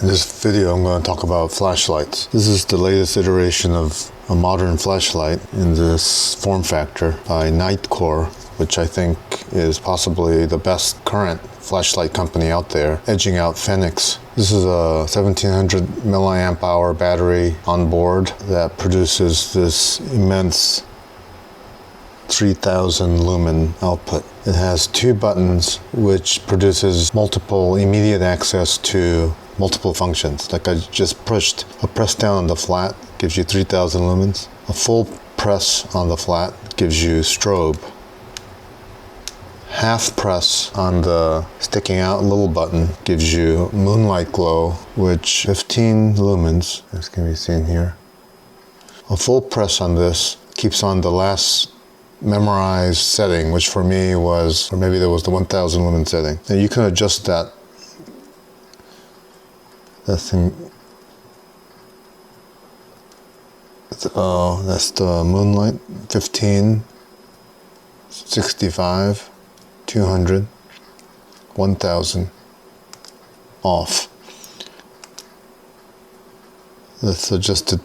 In this video, I'm going to talk about flashlights. This is the latest iteration of a modern flashlight in this form factor by NightCore, which I think is possibly the best current flashlight company out there, edging out Fenix. This is a 1700 milliamp hour battery on board that produces this immense 3000 lumen output. It has two buttons which produces multiple immediate access to multiple functions. Like I just pushed, a press down on the flat gives you 3000 lumens. A full press on the flat gives you strobe. Half press on the sticking out little button gives you moonlight glow, which 15 lumens, as can be seen here. A full press on this keeps on the last memorized setting, which for me was, or maybe there was the 1000 lumen setting. Now you can adjust that thing. Oh, that's the moonlight. 15, 65, 200, 1000, off. Let's adjust it.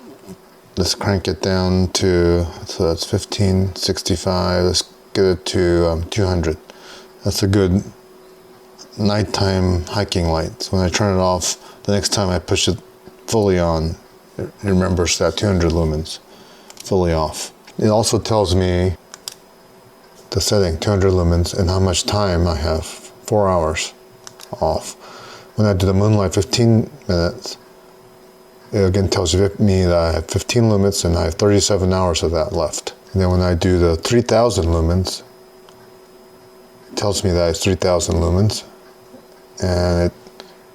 Let's crank it down to, so that's 15, 65, let's get it to 200. That's a good nighttime hiking light. So when I turn it off, the next time I push it fully on, it remembers that 200 lumens, fully off. It also tells me the setting, 200 lumens, and how much time I have, 4 hours off. When I do the moonlight 15 minutes, it again tells me that I have 15 lumens and I have 37 hours of that left. And then when I do the 3000 lumens, it tells me that it's 3000 lumens, and it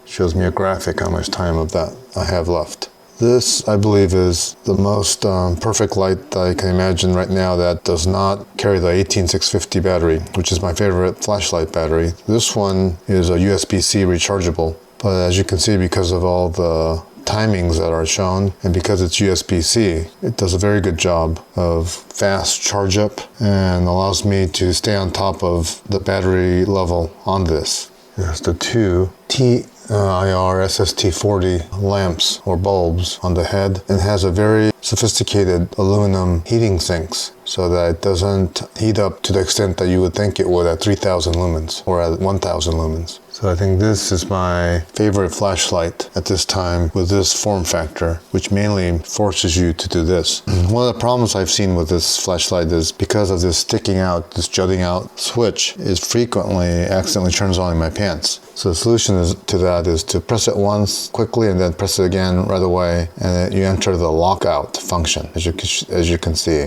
shows me a graphic how much time of that I have left. This, I believe, is the most perfect light I can imagine right now that does not carry the 18650 battery, which is my favorite flashlight battery. This one is a USB-C rechargeable, but as you can see, because of all the timings that are shown, and because it's USB-C, it does a very good job of fast charge up and allows me to stay on top of the battery level on this. It has the two TIR SST40 lamps or bulbs on the head, and has a very sophisticated aluminum heating sinks so that it doesn't heat up to the extent that you would think it would at 3000 lumens or at 1000 lumens. So I think this is my favorite flashlight at this time with this form factor, which mainly forces you to do this. One of the problems I've seen with this flashlight is because of this sticking out, this jutting out switch, it frequently accidentally turns on in my pants. So the solution to that is to press it once quickly and then press it again right away, and then you enter the lockout function, as you can see.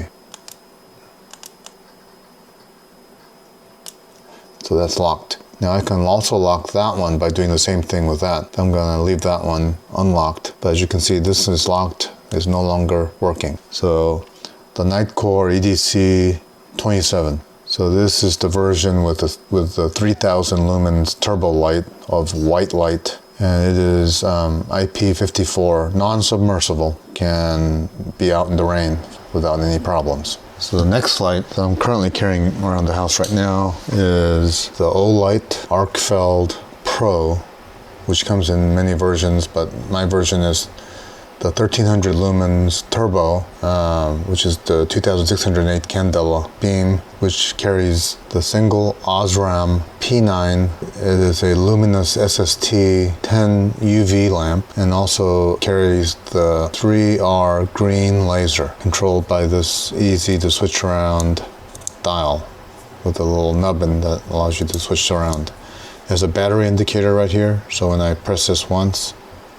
So that's locked. Now I can also lock that one by doing the same thing with that. I'm going to leave that one unlocked, but as you can see, this is locked, is no longer working. So the NightCore EDC 27. So this is the version with the 3000 lumens turbo light of white light, and it is IP54, non-submersible, can be out in the rain without any problems. So the next light that I'm currently carrying around the house right now is the Olight Arcfeld Pro, which comes in many versions, but my version is the 1300 lumens turbo, which is the 2608 candela beam, which carries the single Osram P9. It is a luminous SST 10 UV lamp, and also carries the 3R green laser, controlled by this easy to switch around dial with a little nubbin that allows you to switch around. There's a battery indicator right here, so when I press this once,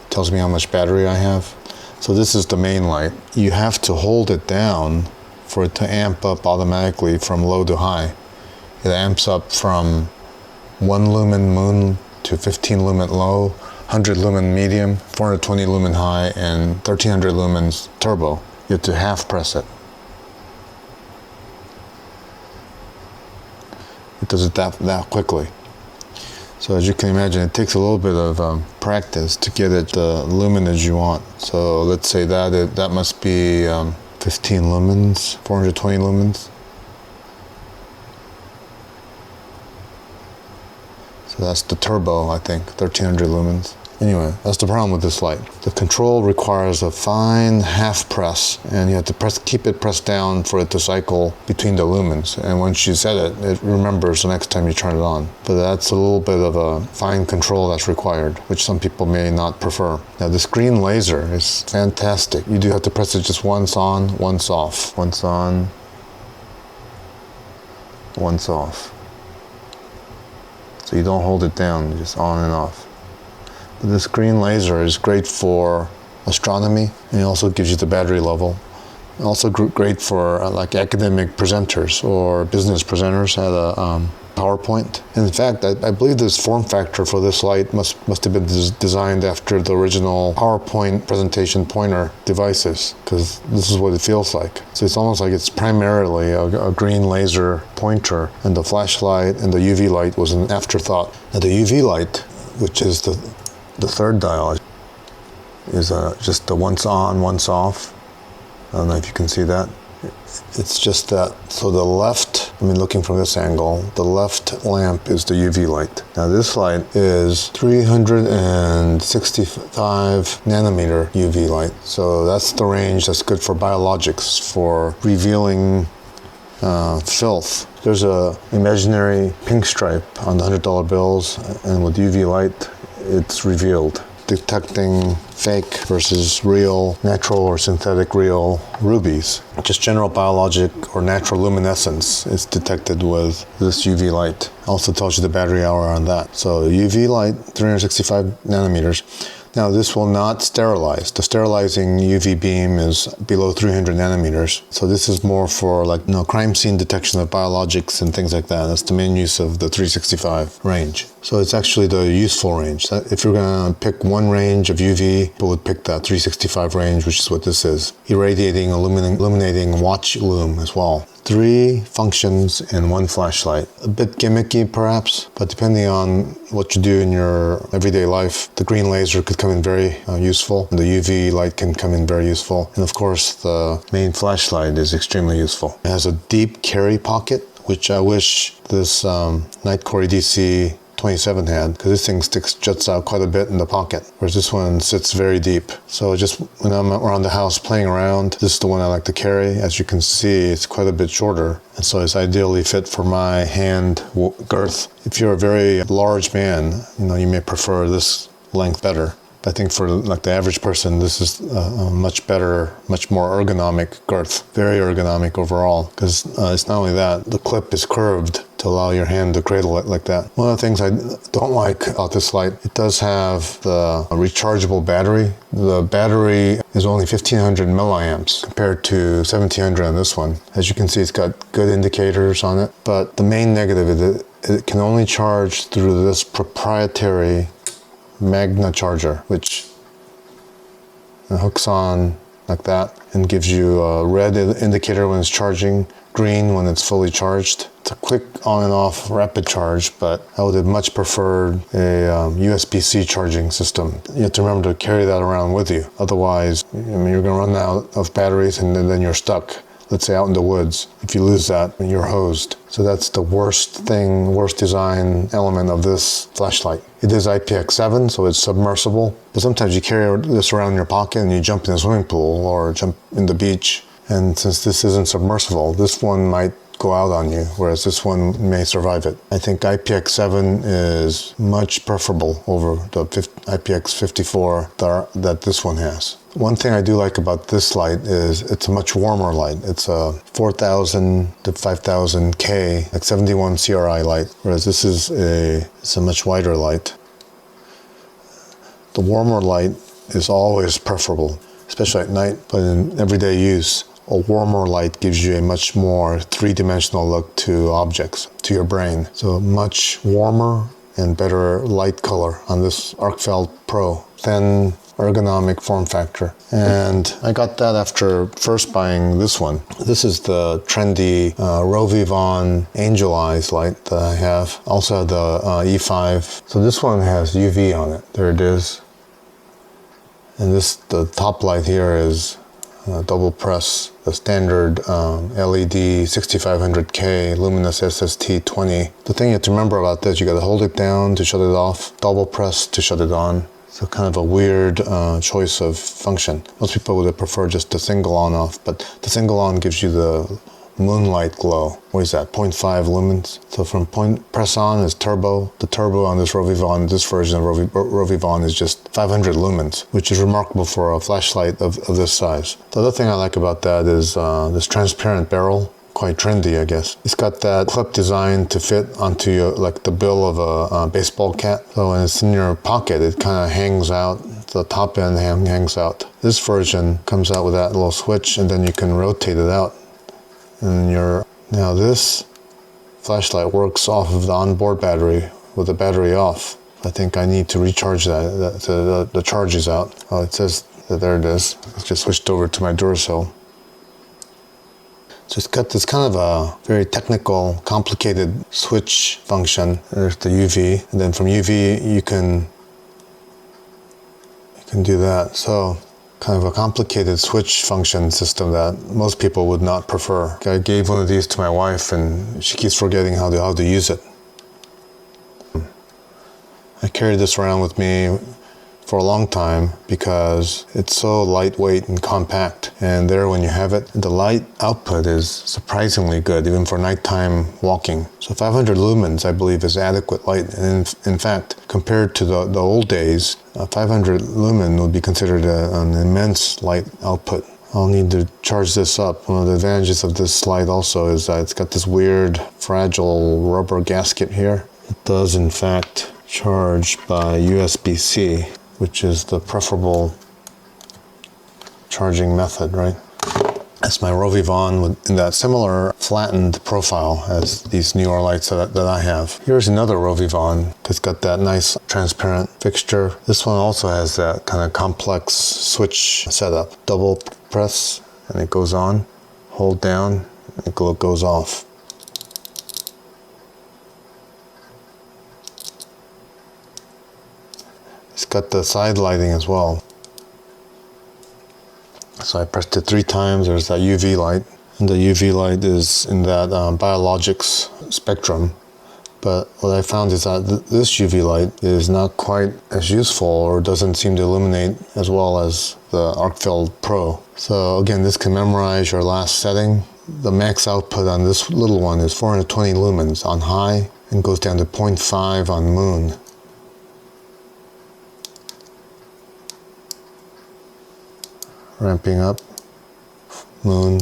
it tells me how much battery I have. So this is the main light. You have to hold it down for it to amp up automatically from low to high. It amps up from 1 lumen moon to 15 lumen low, 100 lumen medium, 420 lumen high, and 1300 lumens turbo. You have to half press it. It does it that quickly. So as you can imagine, it takes a little bit of practice to get it the luminage you want. So let's say that must be 15 lumens, 420 lumens. So that's the turbo, I think, 1300 lumens. Anyway, that's the problem with this light. The control requires a fine half press, and you have to keep it pressed down for it to cycle between the lumens. And once you set it, it remembers the next time you turn it on. But that's a little bit of a fine control that's required, which some people may not prefer. Now, this green laser is fantastic. You do have to press it just once on, once off. Once on, once off. So you don't hold it down, just on and off. This green laser is great for astronomy, and it also gives you the battery level. Also great for like academic presenters or business presenters at a PowerPoint. In fact, I believe this form factor for this light must have been designed after the original PowerPoint presentation pointer devices, because this is what it feels like. So it's almost like it's primarily a green laser pointer, and the flashlight and the UV light was an afterthought. Now the UV light, which is the third dial, is just the once on, once off. I don't know if you can see that. It's just that. So the left, looking from this angle, the left lamp is the UV light. Now this light is 365 nanometer UV light. So that's the range that's good for biologics, for revealing filth. There's a imaginary pink stripe on the $100 bills, and with UV light, it's revealed, detecting fake versus real, natural or synthetic real rubies. Just general biologic or natural luminescence is detected with this UV light. Also tells you the battery hour on that. So UV light, 365 nanometers. Now this will not sterilize. The sterilizing UV beam is below 300 nanometers. So this is more for crime scene detection of biologics and things like that. That's the main use of the 365 range. So it's actually the useful range. If you're gonna pick one range of UV, people would pick that 365 range, which is what this is. Irradiating, illuminating watch lume as well. 3 functions in one flashlight. A bit gimmicky perhaps, but depending on what you do in your everyday life, the green laser could come in very useful, and the UV light can come in very useful. And of course, the main flashlight is extremely useful. It has a deep carry pocket, which I wish this NightCore EDC 27 had, because this thing juts out quite a bit in the pocket, whereas this one sits very deep. So just when I'm around the house playing around, this is the one I like to carry. As you can see, it's quite a bit shorter, and so it's ideally fit for my hand girth. If you're a very large man, you may prefer this length better. I think for the average person, this is a much better, much more ergonomic girth. Very ergonomic overall, because it's not only that, the clip is curved to allow your hand to cradle it like that. One of the things I don't like about this light, it does have the rechargeable battery. The battery is only 1500 milliamps compared to 1700 on this one. As you can see, it's got good indicators on it, but the main negative is it can only charge through this proprietary magna charger, which hooks on like that and gives you a red indicator when it's charging, green when it's fully charged. It's a quick on and off rapid charge, but I would have much preferred a USB-C charging system. You have to remember to carry that around with you. Otherwise, you're going to run out of batteries and then you're stuck. Let's say out in the woods. If you lose that, you're hosed. So that's the worst design element of this flashlight. It is IPX7, so it's submersible. But sometimes you carry this around in your pocket and you jump in a swimming pool or jump in the beach. And since this isn't submersible, this one might go out on you, whereas this one may survive it. I think IPX7 is much preferable over the IPX54 that this one has. One thing I do like about this light is it's a much warmer light. It's a 4000 to 5000 K, like 71 CRI light, whereas this is it's a much wider light. The warmer light is always preferable, especially at night, but in everyday use, a warmer light gives you a much more three-dimensional look to objects, to your brain. So much warmer and better light color on this ArcFeld Pro. Thin, ergonomic form factor. And I got that after first buying this one. This is the trendy Rovivon Angel Eyes light that I have. Also have the E5. So this one has UV on it. There it is. And the top light here is double press, the standard LED 6500K luminous SST20. The thing you have to remember about this, you got to hold it down to shut it off, double press to shut it on. So kind of a weird choice of function. Most people would prefer just the single on off, but the single on gives you the moonlight glow. What is that, 0.5 lumens? So from press on is turbo. The turbo on this Rovivon, this version of Rovivon is just 500 lumens, which is remarkable for a flashlight of this size. The other thing I like about that is this transparent barrel. Quite trendy, I guess. It's got that clip designed to fit onto your, like the bill of a baseball cap. So when it's in your pocket, it kind of hangs out. The top end hangs out. This version comes out with that little switch, and then you can rotate it out. And now this flashlight works off of the onboard battery with the battery off. I think I need to recharge that. The charge is out. Oh, it says that there it is. It's just switched over to my Duracell. So it's got this kind of a very technical, complicated switch function. There's the UV, and then from UV you can do that. So kind of a complicated switch function system that most people would not prefer. I gave one of these to my wife, and she keeps forgetting how to use it. I carried this around with me for a long time because it's so lightweight and compact, and there when you have it, the light output is surprisingly good even for nighttime walking. So 500 lumens I believe is adequate light, and in fact compared to the old days, 500 lumen would be considered an immense light output. I'll need to charge this up. One of the advantages of this light also is that it's got this weird fragile rubber gasket here. It does in fact charge by USB-C, which is the preferable charging method, right? That's my Rovivon in that similar flattened profile as these newer lights that I have. Here's another Rovivon. It's got that nice transparent fixture. This one also has that kind of complex switch setup. Double press and it goes on, hold down, and it goes off. It's got the side lighting as well. So I pressed it 3 times, there's that UV light. And the UV light is in that biologics spectrum. But what I found is that this UV light is not quite as useful, or doesn't seem to illuminate as well as the ArcField Pro. So again, this can memorize your last setting. The max output on this little one is 420 lumens on high, and goes down to 0.5 on moon. Ramping up, moon,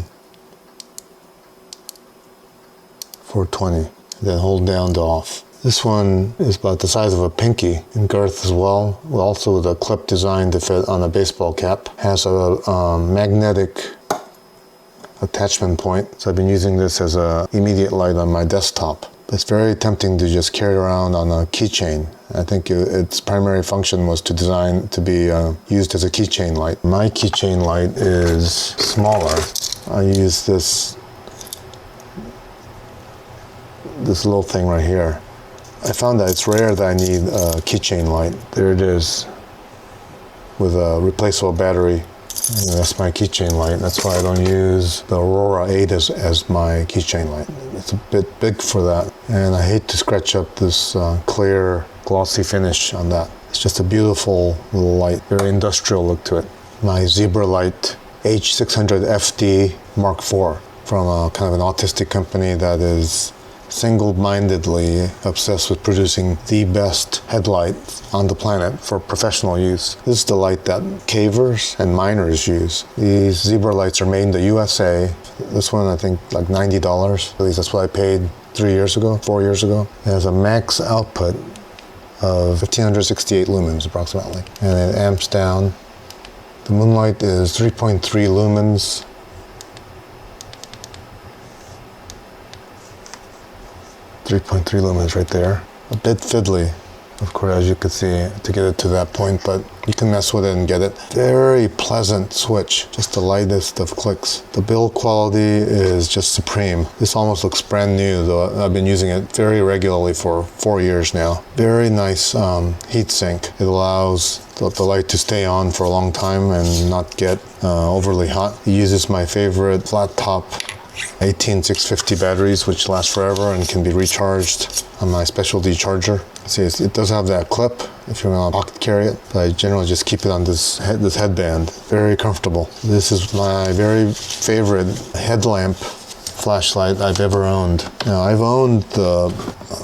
420, then hold down to off. This one is about the size of a pinky in girth as well, also with a clip designed to fit on a baseball cap. Has a magnetic attachment point, so I've been using this as an immediate light on my desktop. It's very tempting to just carry it around on a keychain. I think its primary function was to design to be used as a keychain light. My keychain light is smaller. I use this little thing right here. I found that it's rare that I need a keychain light. There it is with a replaceable battery. And that's my keychain light. That's why I don't use the Aurora 8 as my keychain light. It's a bit big for that. And I hate to scratch up this clear, glossy finish on that. It's just a beautiful little light, very industrial look to it. My Zebra Light H600FD Mark IV from a kind of an autistic company that is single-mindedly obsessed with producing the best headlight on the planet for professional use. This is the light that cavers and miners use. These Zebra lights are made in the USA. This one I think like $90. At least that's what I paid 4 years ago. It has a max output of 1568 lumens approximately, and it amps down. The moonlight is 3.3 lumens. Lumens right there. A bit fiddly, of course, as you can see, to get it to that point, but you can mess with it and get it. Very pleasant switch, just the lightest of clicks. The build quality is just supreme. This almost looks brand new, though I've been using it very regularly for 4 years now. Very nice heat sink. It allows the light to stay on for a long time and not get overly hot. It uses my favorite flat top 18650 batteries, which last forever and can be recharged on my specialty charger. See, it does have that clip if you're gonna pocket carry it, but I generally just keep it on this headband. Very comfortable. This is my very favorite headlamp flashlight I've ever owned. Now, I've owned the,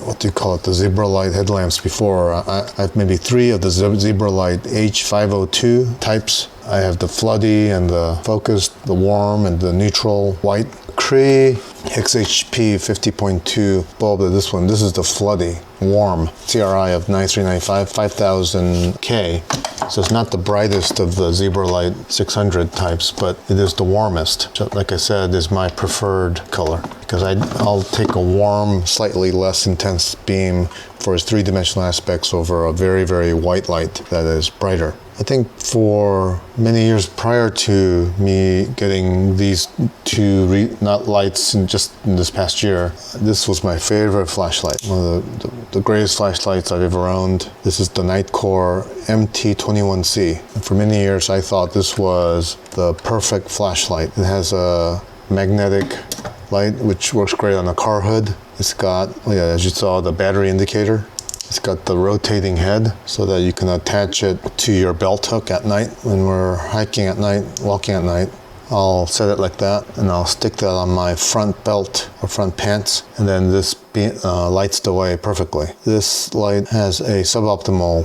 what do you call it, the Zebralight headlamps before. I've maybe 3 of the Zebralight H502 types. I have the floody and the focused, the warm and the neutral white. Cree XHP 50.2 bulb. This is the floody warm CRI of 9395 5000K. So it's not the brightest of the Zebralight 600 types, but it is the warmest. So like I said, is my preferred color because I'll take a warm, slightly less intense beam for its 3-dimensional aspects over a very, very white light that is brighter. I think for many years prior to me getting these 2 lights just in this past year, this was my favorite flashlight. One of the greatest flashlights I've ever owned. This is the NightCore MT21C. And for many years I thought this was the perfect flashlight. It has a magnetic light which works great on a car hood. It's got, as you saw, the battery indicator. It's got the rotating head so that you can attach it to your belt hook at night. When we're hiking at night, walking at night, I'll set it like that and I'll stick that on my front belt or front pants, and then this lights the way perfectly. This light has a suboptimal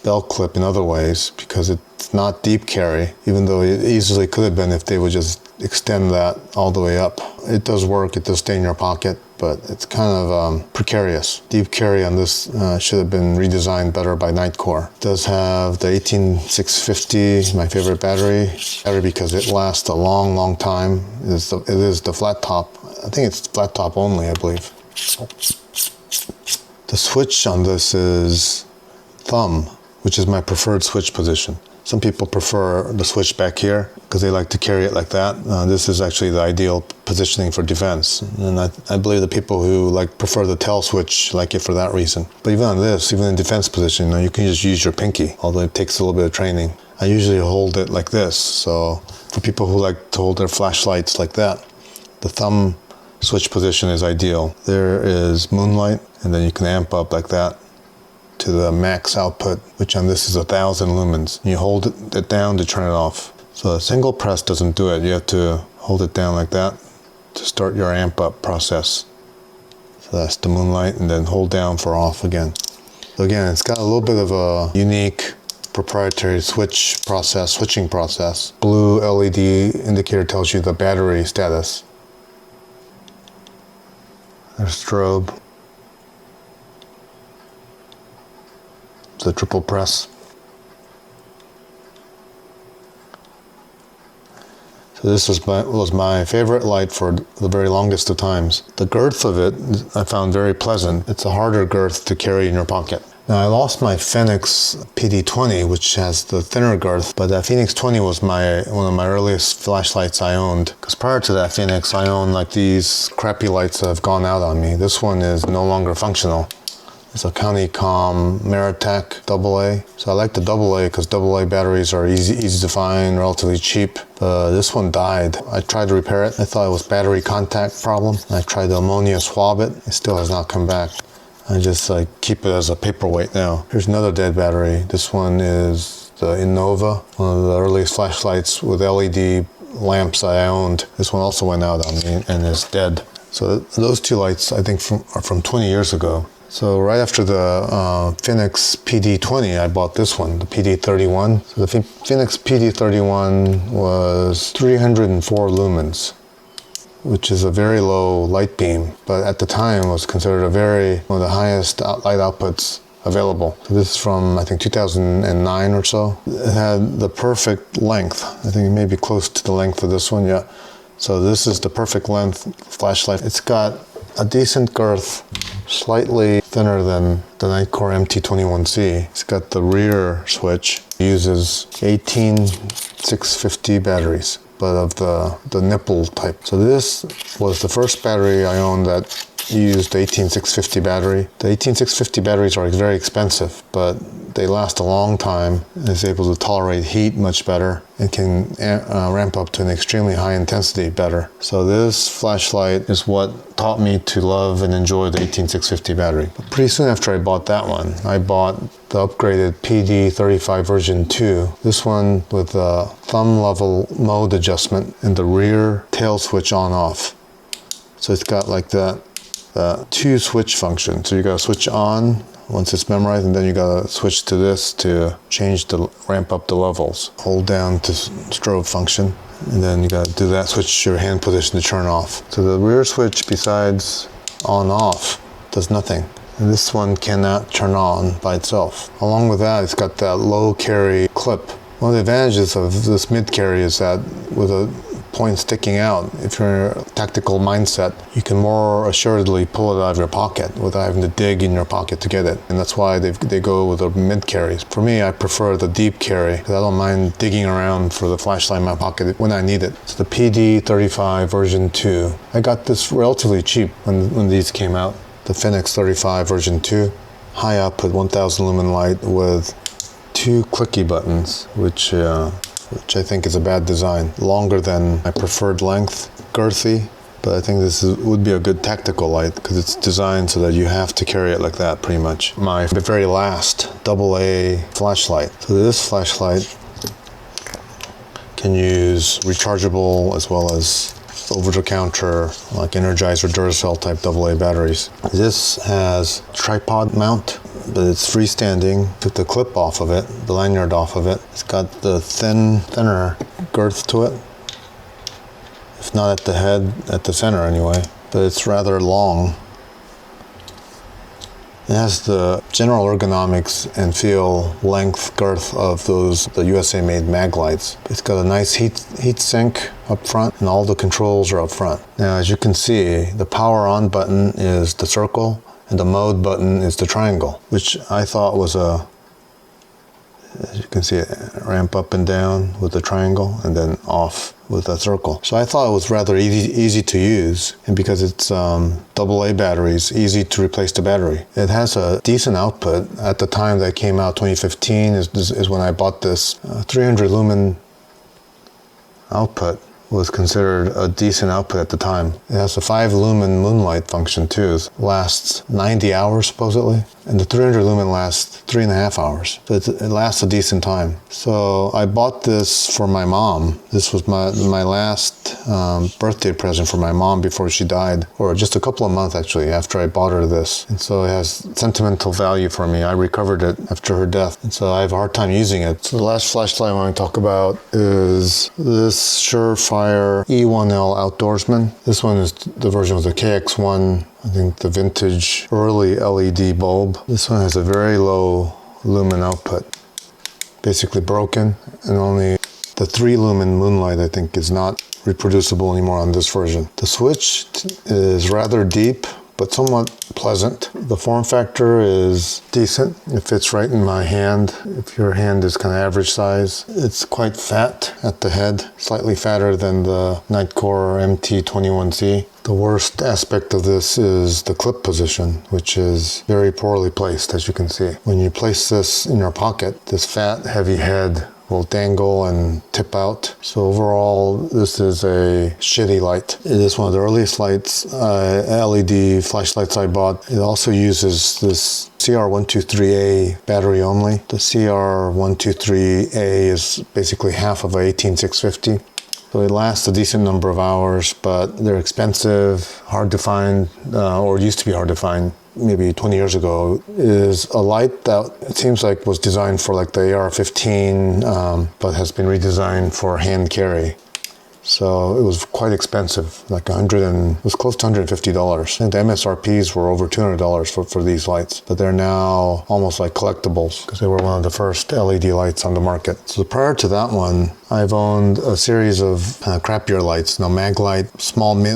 belt clip in other ways because it's not deep carry, even though it easily could have been if they would just extend that all the way up. It does work, it does stay in your pocket, but it's kind of precarious. Deep carry on this should have been redesigned better by NightCore. It does have the 18650, my favorite battery because it lasts a long, long time. It is the flat top. I think it's flat top only, I believe. The switch on this is thumb, which is my preferred switch position. Some people prefer the switch back here because they like to carry it like that. This is actually the ideal positioning for defense. And I believe the people who prefer the tail switch like it for that reason. But even on this, even in defense position, you can just use your pinky, although it takes a little bit of training. I usually hold it like this. So for people who like to hold their flashlights like that, the thumb switch position is ideal. There is moonlight, and then you can amp up like that to the max output, which on this is 1000 lumens. You hold it down to turn it off. So a single press doesn't do it. You have to hold it down like that to start your amp up process. So that's the moonlight, and then hold down for off again. So again, it's got a little bit of a unique proprietary switching process. Blue LED indicator tells you the battery status. There's strobe. The triple press. So this was my favorite light for the very longest of times. The girth of it I found very pleasant. It's a harder girth to carry in your pocket. Now I lost my Fenix PD20, which has the thinner girth, but that Fenix 20 was one of my earliest flashlights I owned. Because prior to that Fenix, I owned these crappy lights that have gone out on me. This one is no longer functional. It's a CountyCom Meritech AA. So I like the AA because AA batteries are easy to find, relatively cheap. This one died. I tried to repair it. I thought it was battery contact problem. I tried to ammonia swab it. It still has not come back. I just keep it as a paperweight now. Here's another dead battery. This one is the Innova, one of the earliest flashlights with LED lamps I owned. This one also went out on me and is dead. So those 2 lights I think are from 20 years ago. So right after the Fenix PD20, I bought this one, the PD31. So the Fenix PD31 was 304 lumens, which is a very low light beam, but at the time was considered one of the highest light outputs available. So this is from, I think, 2009 or so. It had the perfect length. I think it may be close to the length of this one, yeah. So this is the perfect length flashlight. It's got a decent girth, slightly thinner than the NightCore MT21C. It's got the rear switch. It uses 18650 batteries, but of the nipple type. So this was the first battery I owned that use the 18650 battery. The 18650 batteries are very expensive, but they last a long time. It's able to tolerate heat much better and can ramp up to an extremely high intensity better. So this flashlight is what taught me to love and enjoy the 18650 battery. But pretty soon after I bought that one, I bought the upgraded PD35 version 2. This one with a thumb level mode adjustment and the rear tail switch on off. So it's got like that two switch function. So you gotta switch on once it's memorized, and then you gotta switch to this to ramp up the levels. Hold down to strobe function, and then you gotta do that, switch your hand position to turn off. So the rear switch, besides on off, does nothing. And this one cannot turn on by itself. Along with that, it's got that low carry clip. One of the advantages of this mid carry is that with a point sticking out, if you're in a tactical mindset, you can more assuredly pull it out of your pocket without having to dig in your pocket to get it. And that's why they go with the mid carries. For me, I prefer the deep carry because I don't mind digging around for the flashlight in my pocket when I need it. It's the PD35 version 2. I got this relatively cheap when these came out. The Fenix 35 version 2. High output 1000 lumen light with 2 clicky buttons, which I think is a bad design. Longer than my preferred length, girthy, but I think this would be a good tactical light because it's designed so that you have to carry it like that pretty much. My very last AA flashlight. So this flashlight can use rechargeable as well as over-the-counter like Energizer Duracell type AA batteries. This has tripod mount, but it's freestanding. Took the clip off of it, the lanyard off of it. It's got the thinner girth to it. If not at the head, at the center anyway. But it's rather long. It has the general ergonomics and feel, length, girth of the USA-made MagLights. It's got a nice heat sink up front, and all the controls are up front. Now, as you can see, the power on button is the circle, and the mode button is the triangle, which I thought was as you can see, ramp up and down with the triangle, and then off with a circle. So I thought it was rather easy to use, and because it's AA batteries, easy to replace the battery. It has a decent output. At the time that came out, 2015 is when I bought this. 300 lumen output was considered a decent output at the time. It has a 5 lumen moonlight function too. It lasts 90 hours supposedly, and the 300 lumen lasts 3.5 hours. But it lasts a decent time. So I bought this for my mom. This was my last birthday present for my mom before she died, or just a couple of months actually after I bought her this. And so it has sentimental value for me. I recovered it after her death, and so I have a hard time using it. So the last flashlight I want to talk about is this SureFire E1L Outdoorsman. This one is the version with the KX1, I think the vintage early LED bulb. This one has a very low lumen output, basically broken, and only the 3 lumen moonlight I think is not reproducible anymore on this version. The switch is rather deep, but somewhat pleasant. The form factor is decent. It fits right in my hand. If your hand is kind of average size, it's quite fat at the head, slightly fatter than the NightCore MT21Z. The worst aspect of this is the clip position, which is very poorly placed, as you can see. When you place this in your pocket, this fat, heavy head will dangle and tip out. So overall, this is a shitty light. It is one of the earliest lights, LED flashlights I bought. It also uses this CR123A battery only. The CR123A is basically half of a 18650. So it lasts a decent number of hours, but they're expensive, hard to find, or used to be hard to find. Maybe 20 years ago, is a light that it seems like was designed for like the AR-15, but has been redesigned for hand carry. So it was quite expensive, like it was close to $150. I think the MSRPs were over $200 for these lights, but they're now almost like collectibles because they were one of the first LED lights on the market. So prior to that one, I've owned a series of crappier lights. Now MagLite,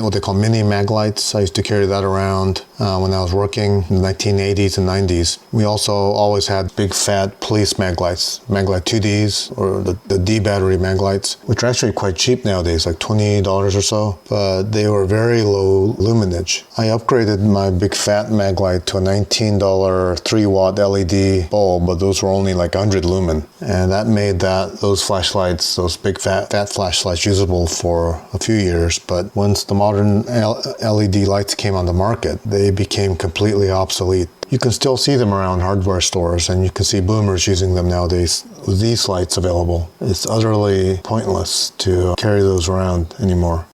what they call mini MagLights. I used to carry that around when I was working in the 1980s and 90s. We also always had big fat police MagLights, MagLite 2Ds or the D battery MagLights, which are actually quite cheap nowadays. price, like $20 or so, but they were very low luminance. I upgraded my big fat MagLite to a $19 3-watt LED bulb, but those were only like 100 lumen. And that made those flashlights, those big fat flashlights, usable for a few years. But once the modern LED lights came on the market, they became completely obsolete. You can still see them around hardware stores, and you can see boomers using them nowadays with these lights available. It's utterly pointless to carry those around anymore.